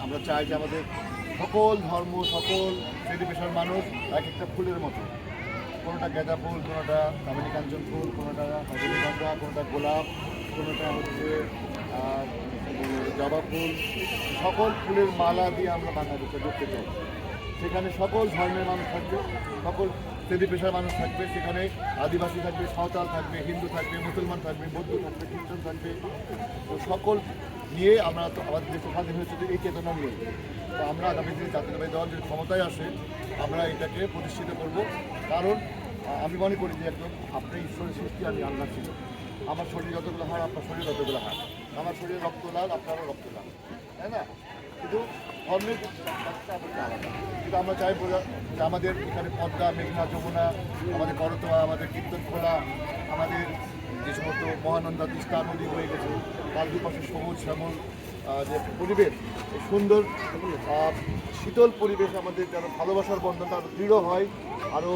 আমরা চাই যে আমাদের সকল ধর্ম, সকল শ্রেণী পেশার মানুষ এক একটা ফুলের মতো, কোনোটা গাঁদা ফুল, কোনোটা কামিনী কাঞ্চন ফুল, কোনোটা রজনীগন্ধা, কোনোটা গোলাপ, কোনোটা হচ্ছে জবা ফুল, সকল ফুলের মালা দিয়ে আমরা বাংলাদেশে দেখতে চাই। সেখানে সকল ধর্মের মানুষ থাকবে, সকল শ্রেণী পেশার মানুষ থাকবে, সেখানে আদিবাসী থাকবে, সাঁওতাল থাকবে, হিন্দু থাকবে, মুসলমান থাকবে, বৌদ্ধ থাকবে, খ্রিস্টান থাকবে। তো সকল নিয়ে আমরা তো আমাদের দেশ স্বাধীন হয়েছে এই চেতনা নিয়ে। তো আমরা আগামী দিনে জাতীয়তাবাদী দল যদি ক্ষমতায় আসে আমরা এটাকে প্রতিষ্ঠিত করব। কারণ আমি মনে করি যে একদম আপনি ঈশ্বরের সৃষ্টি, আমি আল্লাহ ছিল। আমার শরীরে যতগুলো হাড়, আপনার শরীরে যতগুলো হাড়, আমার শরীরে রক্ত লাল, আপনারও রক্ত লাল, তাই না? কিন্তু ধর্মের আলাদা। কিন্তু আমরা চাইবো যে আমাদের এখানে পদ্মা, মেঘনা, যমুনা, আমাদের করতোয়া, আমাদের কীর্তনখোলা, আমাদের যে সমস্ত মহানন্দা, তিস্তা নদী বয়ে গেছে, তার দুপাশে সবুজ শ্যামল যে পরিবেশ, সুন্দর শীতল পরিবেশ, আমাদের যেন ভালোবাসার বন্ধনটা আরও দৃঢ় হয়, আরও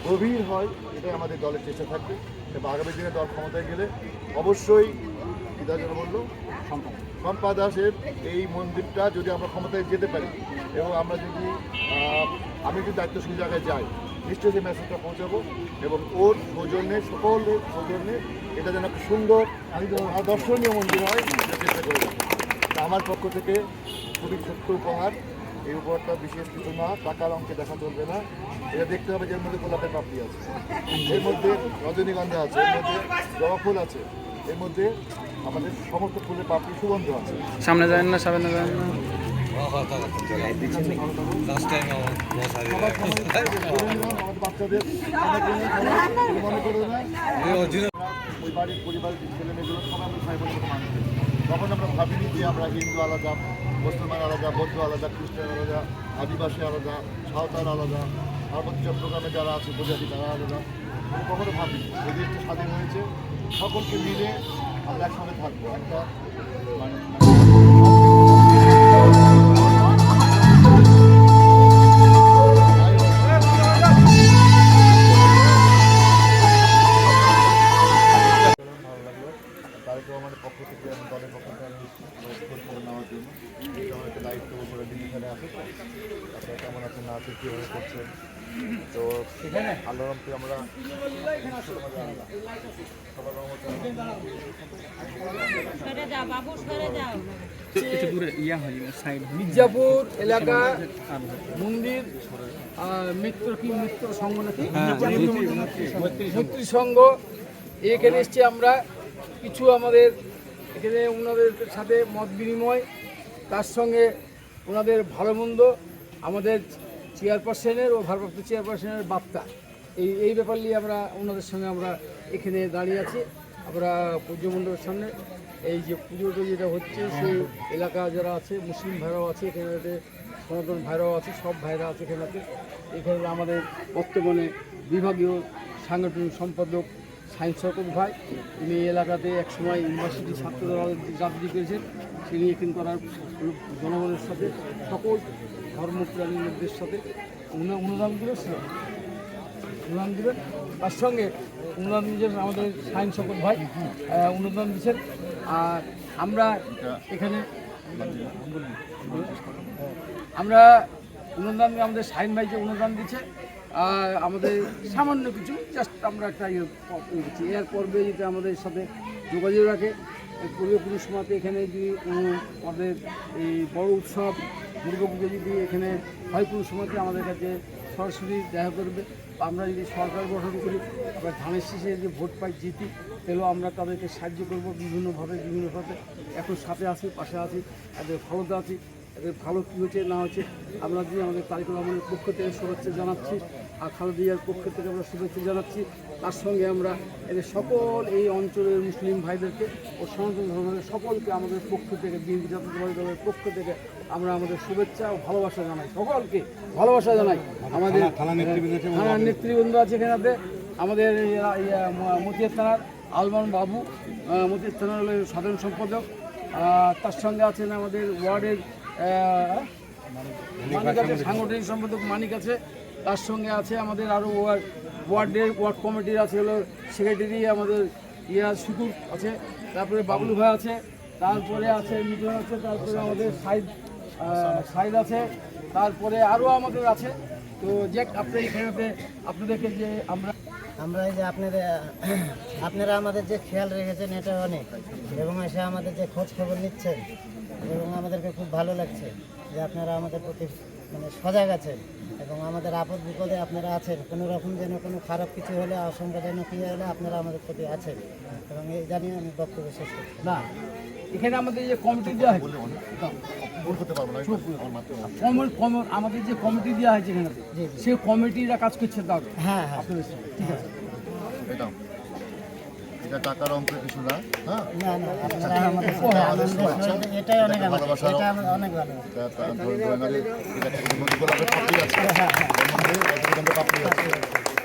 গভীর হয়, এটাই আমাদের দলের চেষ্টা থাকবে। এবং আগামী দিনে দল ক্ষমতায় গেলে অবশ্যই যেটা যেন বললো শম্পা দাসের এই মন্দিরটা যদি আমরা ক্ষমতায় যেতে পারি এবং আমরা যদি আমি যদি দায়িত্বশীল জায়গায় যাই, নিশ্চয়ই সেই মেসেজটা পৌঁছাবো এবং ওর সৌজন্যে, সকলের সৌজন্যে এটা যেন একটা সুন্দর দর্শনীয় মন্দির হয় চেষ্টা করে যাবো। আমার পক্ষ থেকে খুবই ছোট্ট উপহার। এই উপহারটা বিশেষ কিছু না, টাকার অঙ্কে দেখা চলবে না। এটা দেখতে হবে যে এর মধ্যে গোলাপের পাপড়ি আছে, এর মধ্যে রজনীগন্ধা আছে, এর মধ্যে জবা ফুল আছে, এর মধ্যে আমাদের সমস্ত ফুলের পাপড়ি সুগন্ধ আছে। সামনে যায় না, সামনে যায় না। বাচ্চাদের মনে করে না ওই বাড়ির পরিবারের ছেলে মেয়েগুলো সবাই আমরা ভাই বোনের মতো মানুষ। তখন আমরা ভাবিনি যে আমরা হিন্দু আলাদা, মুসলমান আলাদা, বৌদ্ধ আলাদা, খ্রিস্টান আলাদা, আদিবাসী আলাদা, সাঁওতাল আলাদা, পার্বত্য চট্টগ্রামে যারা আছে প্রজাতি তারা আলাদা। কখনো ভাবিনি এই দেশটা স্বাধীন হয়েছে, সকলকে মিলে আমরা একসঙ্গে থাকবো। একটা মানে আমাদের পক্ষ থেকে দলের পক্ষ থেকে খোঁজখবর নেওয়ার জন্য আমার একটা দায়িত্ব উপরে ডিভিশনে আসে। আপনারা কেমন আছেন, না আছে, কীভাবে করছেন। তো সেখানে আল্লাহকে আমরা মির্জাপুর এলাকা মন্দির মিত্র সংঘ নাকি মৈত্রী সংঘ এখানে এসছি আমরা। কিছু আমাদের এখানে ওনাদের সাথে মত বিনিময়, তার সঙ্গে ওনাদের ভালো মন্দ, আমাদের চেয়ারপারসনের ও ভারপ্রাপ্ত চেয়ারপারসনের বার্তা, এই ব্যাপার নিয়ে আমরা ওনাদের সঙ্গে আমরা এখানে দাঁড়িয়ে আছি। আমরা পুজো মণ্ডপের সামনে এই যে পুজোটা যেটা হচ্ছে, সেই এলাকা যারা আছে, মুসলিম ভাইরাও আছে এখানে, সনাতন ভাইরাও আছে, সব ভাইরা আছে এখানে। এখানে আমাদের বর্তমানে বিভাগীয় সাংগঠনিক সম্পাদক সাইন্স শকত ভাই, তিনি এলাকাতে একসময় ইউনিভার্সিটি ছাত্ররা রাজনীতি করেছেন। তিনি এখানে করার জনগণের সাথে, সকল ধর্মপ্রাণীদের সাথে অনুদান দিয়েছিলেন, অনুদান দেবেন। তার সঙ্গে অনুদান দিয়েছেন আমাদের সাইন্স শকত ভাই, অনুদান দিচ্ছেন। আর আমরা এখানে আমরা অনুদান, আমাদের সাইন ভাই যে অনুদান দিচ্ছে, আমাদের সামান্য কিছু জাস্ট আমরা একটা করছি। এর পর্বে যেটা আমাদের সাথে যোগাযোগ রাখে, পূর্বপুরুষ মতে এখানে যদি আমাদের এই বড় উৎসব দুর্গাপুজো যদি এখানে হয় কোনো সময়তে আমাদের কাছে সরাসরি দেখা করবে। আমরা যদি সরকার গঠন করি, আমরা ধানের শীষে যে ভোট পাই, জিতি, তাহলেও আমরা তাদেরকে সাহায্য করবো বিভিন্নভাবে। এখন সাথে আছি, পাশে আছি, এদের ভালোতে আছি, এদের ভালো কী হচ্ছে না হচ্ছে আমরা দিয়ে আমাদের তারিকুল রহমানের পক্ষ থেকে শুভেচ্ছা জানাচ্ছি, আর খালেদিয়ার পক্ষ থেকে আমরা শুভেচ্ছা জানাচ্ছি। তার সঙ্গে আমরা এদের সকল এই অঞ্চলের মুসলিম ভাইদেরকে ও সনাতন ধর্মের সকলকে আমাদের পক্ষ থেকে, বিএনপি জাতীয়তাবাদী দলের পক্ষ থেকে আমরা আমাদের শুভেচ্ছা ও ভালোবাসা জানাই, সকলকে ভালোবাসা জানাই। আমাদের থানার নেতৃবৃন্দ আছে এখানে, আমাদের মতিহার থানার আলমান বাবু, মতিহার থানার সাধারণ সম্পাদক, তার সঙ্গে আছেন আমাদের ওয়ার্ডের মানিক আছে, সাংগঠনিক সম্পাদক মানিক আছে, তার সঙ্গে আছে আমাদের আরও ওয়ার্ড কমিটির আছে হলো সেক্রেটারি আমাদের শুকুর আছে, তারপরে বাবলু ভাই আছে, তারপরে আছে মিটন আছে, তারপরে আমাদের সাইড আছে, তারপরে আরও আমাদের আছে। তো যে আপনার এখানেতে আপনাদেরকে যে আমরা এই যে আপনারা আমাদের যে খেয়াল রেখেছেন এটা অনেক, এবং এসে আমাদের যে খোঁজ খবর নিচ্ছেন এবং আমাদেরকে খুব ভালো লাগছে যে আপনারা আমাদের প্রতি মানে সজাগ আছেন এবং আমাদের আপদ বিপদে আপনারা আছেন। কোনো রকম যেন কোনো খারাপ কিছু হলে, আশঙ্কাজনক কিছু হলে আপনারা আমাদের প্রতি আছেন, এবং এই জানিয়ে আমি বক্তব্য শেষ করছি। না, এখানে আমাদের যে কমিটি দেওয়া হয়েছে, আমাদের যে কমিটি দেওয়া হয়েছে এখানে, সেই কমিটিরা কাজ করছে। তাও হ্যাঁ হ্যাঁ, আপনাদের সাথে ঠিক আছে। এটা টাকার অঙ্ক কিছু না, হ্যাঁ না না, আপনারা আমাদের সাথে আনন্দের সহিত, এটাই অনেক এটা আমার অনেক ভালো।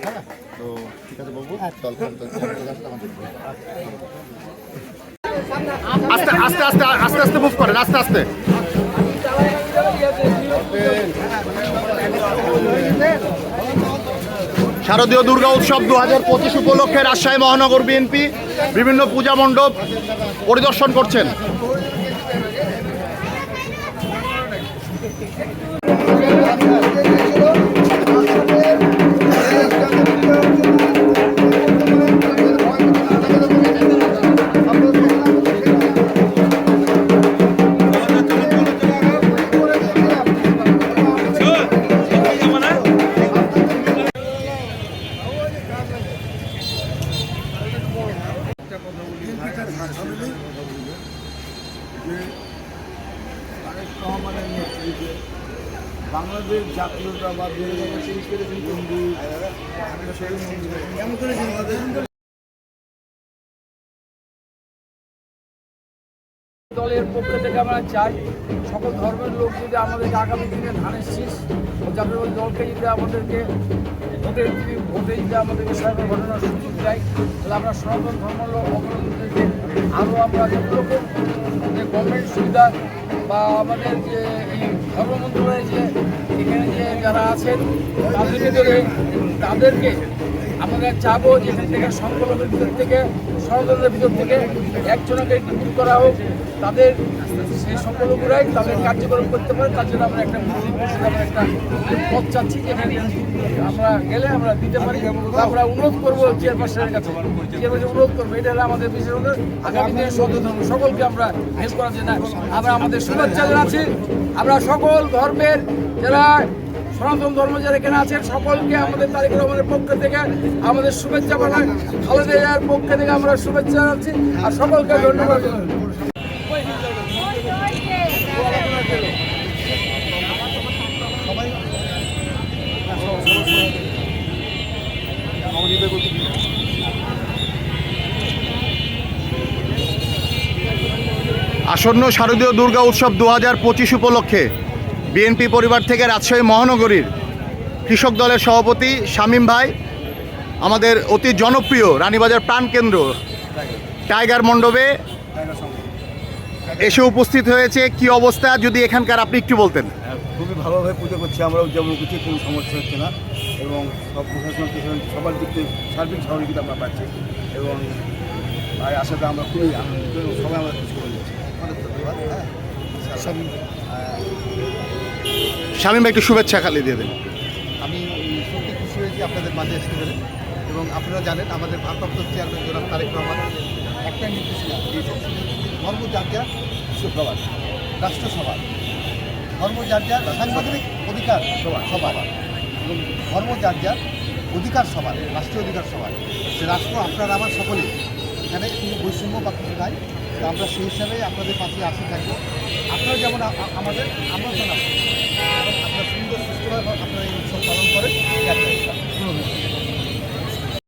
হ্যাঁ, তো ঠিক আছে বাবু, আস্তে আস্তে আস্তে আস্তে আস্তে মুভ করেন, আস্তে আস্তে। শারদীয় দুর্গা উৎসব 2025 উপলক্ষে রাজশাহী মহানগর বিএনপি বিভিন্ন পূজা মণ্ডপ পরিদর্শন করছেন। বাংলাদেশ জাতীয়তাবাদী দলের পক্ষ থেকে আমরা চাই সকল ধর্মের লোক যদি আমাদেরকে আগামী দিনে ধানের শীষ ও জাতীয় দলকে যদি আমাদেরকে ভোটে যদি আমাদেরকে সরকার ঘটনার সুযোগ দেয়, তাহলে আমরা সনাতন ধর্ম অবলম্বনদেরকে আরও আমরা যেগুলো যে গভর্নমেন্ট সুবিধা বা আমাদের যে এই ধর্ম মন্ত্রণালয়ে যে এখানে যে যারা আছেন তাদেরকে আমরা চাবো যে এখান থেকে সংখ্যালঘুর ভিতর থেকে, সনাতনদের ভিতর থেকে একজনকে একটু ভোট করা হোক, তাদের সেই সংখ্যালঘুরাই তাদের কার্যক্রম করতে পারে। তার জন্য আমরা একটা একটা পথ চাচ্ছি, যেখানে আমরা গেলে আমরা দিতে পারি। আমরা অনুরোধ করবো চেয়ারপারসনের কাছে, চেয়ারপারসন অনুরোধ করবো, এটা হলো আমাদের বিশেষ অনুরোধ। আগামী দিনে সকলকে আমরা হেল্প করার জন্য আমরা আমাদের শুভেচ্ছা জানাচ্ছি। আমরা সকল ধর্মের যারা সনাতন ধর্ম যারা এখানে আছেন সকলকে আমাদের তারেক রহমানের পক্ষ থেকে আমাদের শুভেচ্ছা জানাই, খালেদা জিয়ার পক্ষ থেকে আমরা শুভেচ্ছা জানাচ্ছি, আর সকলকে ধন্যবাদ। আসন্ন শারদীয় দুর্গা উৎসব 2025 উপলক্ষে বিএনপি পরিবার থেকে রাজশাহী মহানগরীর কৃষক দলের সভাপতি শামীম ভাই আমাদের অতি জনপ্রিয় রানীবাজার প্রাণকেন্দ্র টাইগার মণ্ডপে এসে উপস্থিত হয়েছে। কি অবস্থা যদি এখানকার আপনি একটু বলতেন। খুবই ভালোভাবে পুজো করছি আমরা, যেমন কিছু কোনো সমস্যা হচ্ছে না, এবং সব প্রশাসন সবার দিক থেকে সার্বিক সহযোগিতা আমরা পাচ্ছি, এবং তাই আসাতে আমরা খুবই আনন্দিত, সবাই আমরা খুশি করে নিচ্ছি। অনেক ধন্যবাদ। শামীম ভাই একটু শুভেচ্ছা খালি দিয়ে দেন। আমি সত্যি খুশি হয়েছি আপনাদের মাঝে আসতে পেরে, এবং আপনারা জানেন আমাদের ভারপ্রাপ্ত চেয়ারম্যান জনাব তারেক রহমান একটা নির্দেশনা দিয়েছেন, ধর্ম যার যার শুক্রবার রাষ্ট্র সভা, ধর্ম যার যার সাংবিধানিক অধিকার সভা, এবং ধর্ম যার যার অধিকার সভা, রাষ্ট্রীয় অধিকার সভা। সে রাষ্ট্র আপনার আমার সকলে, এখানে কোনো বৈষম্য বা কিছু নাই। তো আমরা সেই হিসাবে আপনাদের পাশে আসি থাকবো। আপনারা যেমন আমাদের, আমরা যেমন